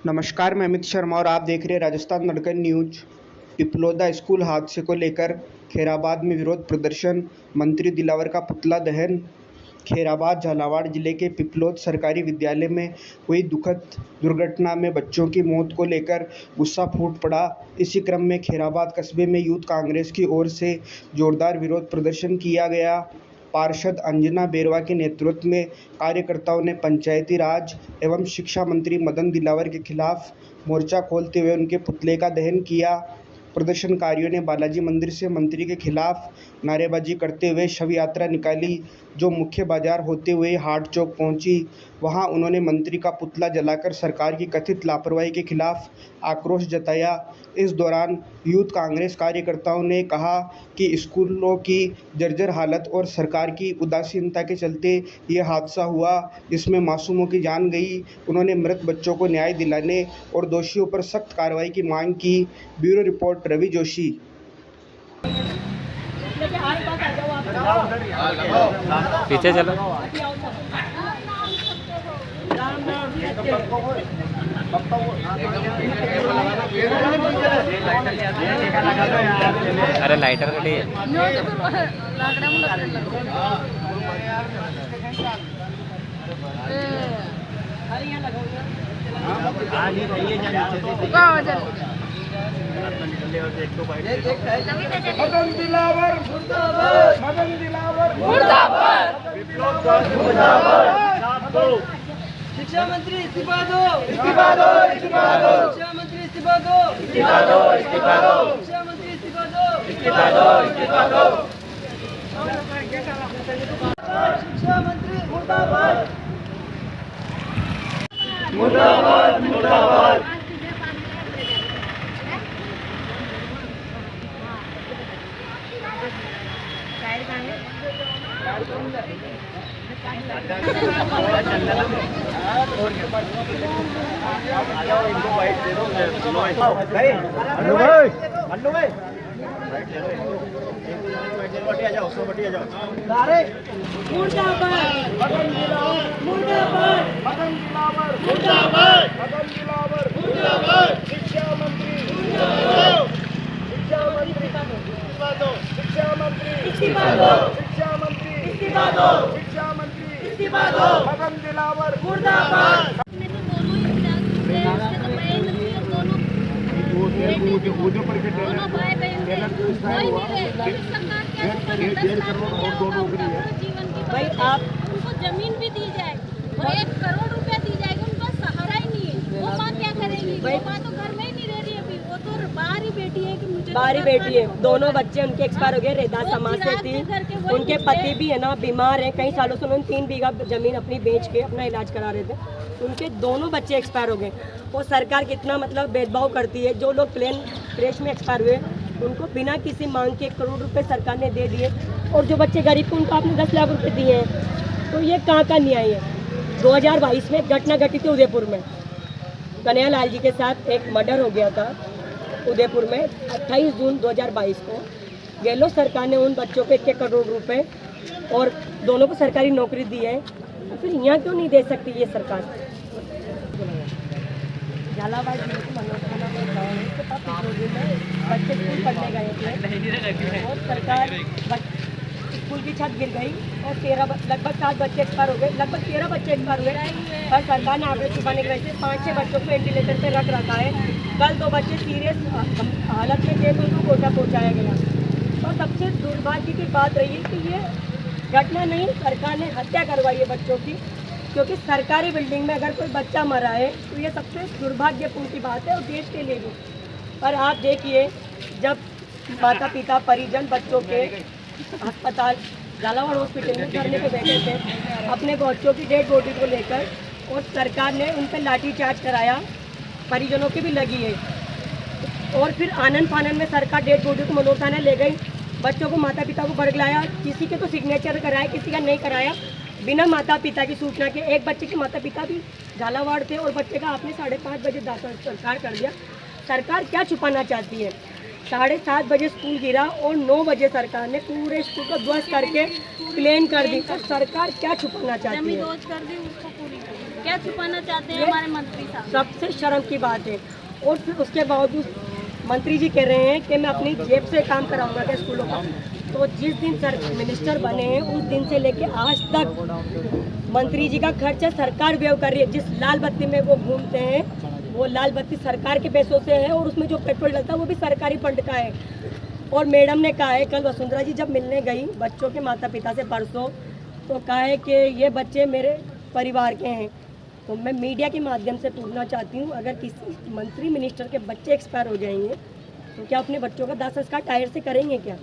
नमस्कार, मैं अमित शर्मा और आप देख रहे हैं राजस्थान दड़कन न्यूज। पिपलोदा स्कूल हादसे को लेकर खैराबाद में विरोध प्रदर्शन, मंत्री दिलावर का पुतला दहन। खैराबाद झालावाड़ जिले के पिपलोद सरकारी विद्यालय में हुई दुखद दुर्घटना में बच्चों की मौत को लेकर गुस्सा फूट पड़ा। इसी क्रम में खैराबाद कस्बे में यूथ कांग्रेस की ओर से जोरदार विरोध प्रदर्शन किया गया। पार्षद अंजना बेरवा के नेतृत्व में कार्यकर्ताओं ने पंचायती राज एवं शिक्षा मंत्री मदन दिलावर के खिलाफ मोर्चा खोलते हुए उनके पुतले का दहन किया। प्रदर्शनकारियों ने बालाजी मंदिर से मंत्री के खिलाफ नारेबाजी करते हुए शव यात्रा निकाली, जो मुख्य बाजार होते हुए हाट चौक पहुंची। वहां उन्होंने मंत्री का पुतला जलाकर सरकार की कथित लापरवाही के खिलाफ आक्रोश जताया। इस दौरान यूथ कांग्रेस कार्यकर्ताओं ने कहा कि स्कूलों की जर्जर हालत और सरकार की उदासीनता के चलते ये हादसा हुआ, जिसमें मासूमों की जान गई। उन्होंने मृत बच्चों को न्याय दिलाने और दोषियों पर सख्त कार्रवाई की मांग की। Bureau report Ravi Joshi. पीछे चलो। अरे लाइटर कटी है। मदन दिलावर मुर्दाबाद, मदन दिलावर मुर्दाबाद, शिक्षा मंत्री इस्तीफा दो, इस्तीफा दो, इस्तीफा दो, शिक्षा मंत्री इस्तीफा दो, इस्तीफा दो, इस्तीफा दो, शिक्षा मंत्री इस्तीफा दो, इस्तीफा दो, इस्तीफा दो, शिक्षा मंत्री मुर्दाबाद, मुर्दाबाद, मुर्दाबाद। मदन दिलावर मुर्दाबाद। दोनों भाई बहन कोई नहीं रहे। सरकार क्या भाई आप उनको जमीन भी दी जाए और 1 करोड़ रुपया दी जाएगी, उनका सहारा ही नहीं है। वो माँ क्या करेगी? वो माँ तो घर में ही नहीं रह रही अभी, वो तो बाहर ही बैठी है कि मुझे बाहर ही बैठी है। दोनों बच्चे उनके एक्सपायर हो गए। रेदा समाज से थी, उनके पति भी है ना बीमार है। कई सालों से उन्होंने 3 बीघा जमीन अपनी बेच के अपना इलाज करा रहे थे। उनके दोनों बच्चे एक्सपायर हो गए। और सरकार कितना मतलब भेदभाव करती है। जो लोग प्लेन क्रैश में एक्सपायर हुए उनको बिना किसी मांग के 1 करोड़ रुपए सरकार ने दे दिए, और जो बच्चे गरीब थे उनको आपने 10 लाख रुपए दिए हैं। तो ये कहाँ का न्याय है? 2022 में एक घटना घटी थी उदयपुर में। कन्हैया लाल जी के साथ एक मर्डर हो गया था उदयपुर में 28 जून 2022 को। गहलोत सरकार ने उन बच्चों को 1 करोड़ रुपए और दोनों को सरकारी नौकरी दी है। तो फिर यहाँ क्यों नहीं दे सकती ये सरकार? झालावाड़ जिले के मनोरखना में गाँव है, उसके पास पिछले में बच्चे स्कूल पढ़ने गए थे और सरकार स्कूल की छत गिर गई और लगभग 7 बच्चे एक्सपायर हो गए, लगभग 13 बच्चे एक्सपायर हुए। पर सरकार ने आगे छुपाने की वजह से 5-6 बच्चों को वेंटिलेटर पे रख रखा है। कल 2 बच्चे सीरियस हालत में थे तो उनको कोटा पहुँचाया गया। और सबसे दुर्भाग्य की बात रही है कि ये घटना नहीं, सरकार ने हत्या करवाई है बच्चों की, क्योंकि सरकारी बिल्डिंग में अगर कोई बच्चा मरा है तो ये सबसे दुर्भाग्यपूर्ण की बात है और देश के लिए भी। पर आप देखिए, जब माता पिता परिजन बच्चों के अस्पताल झालावाड़ हॉस्पिटल में धरने पे बैठे थे अपने बच्चों की डेड बॉडी को लेकर, और सरकार ने उन पर लाठीचार्ज कराया, परिजनों की भी लगी है। और फिर आनन फानन में सरकार डेड बॉडी को मनोर थाना ले गई, बच्चों को माता पिता को बरगलाया, किसी के तो सिग्नेचर कराया, किसी का नहीं कराया, बिना माता पिता की सूचना के। एक बच्चे के माता पिता भी झालावाड़ थे और बच्चे का आपने 5:30 बजे दाखिल सरकार कर दिया। सरकार क्या छुपाना चाहती है? 7:30 बजे स्कूल गिरा और 9 बजे सरकार ने पूरे स्कूल को ध्वस्त करके प्लेन कर दी। तो सरकार क्या छुपाना चाहती जमीन है? रोज कर दी उसको पूरी कर दी। क्या छुपाना चाहते हैं हमारे मंत्री साहब? सबसे शर्म की बात है। और फिर उसके बावजूद मंत्री जी कह रहे हैं कि मैं अपनी जेब से काम कराऊंगा क्या स्कूलों का। तो जिस दिन सर मिनिस्टर बने हैं उस दिन से लेके आज तक मंत्री जी का खर्चा सरकार व्यय कर रही है। जिस लाल बत्ती में वो घूमते हैं वो लाल बत्ती सरकार के पैसों से है और उसमें जो पेट्रोल डलता है वो भी सरकारी फंड का है। और मैडम ने कहा है, कल वसुंधरा जी जब मिलने गई बच्चों के माता पिता से परसों, तो कहा है कि ये बच्चे मेरे परिवार के हैं। तो मैं मीडिया के माध्यम से पूछना चाहती हूँ, अगर किसी मंत्री मिनिस्टर के बच्चे एक्सपायर हो जाएंगे तो क्या अपने बच्चों का दाह संस्कार टायर से करेंगे क्या?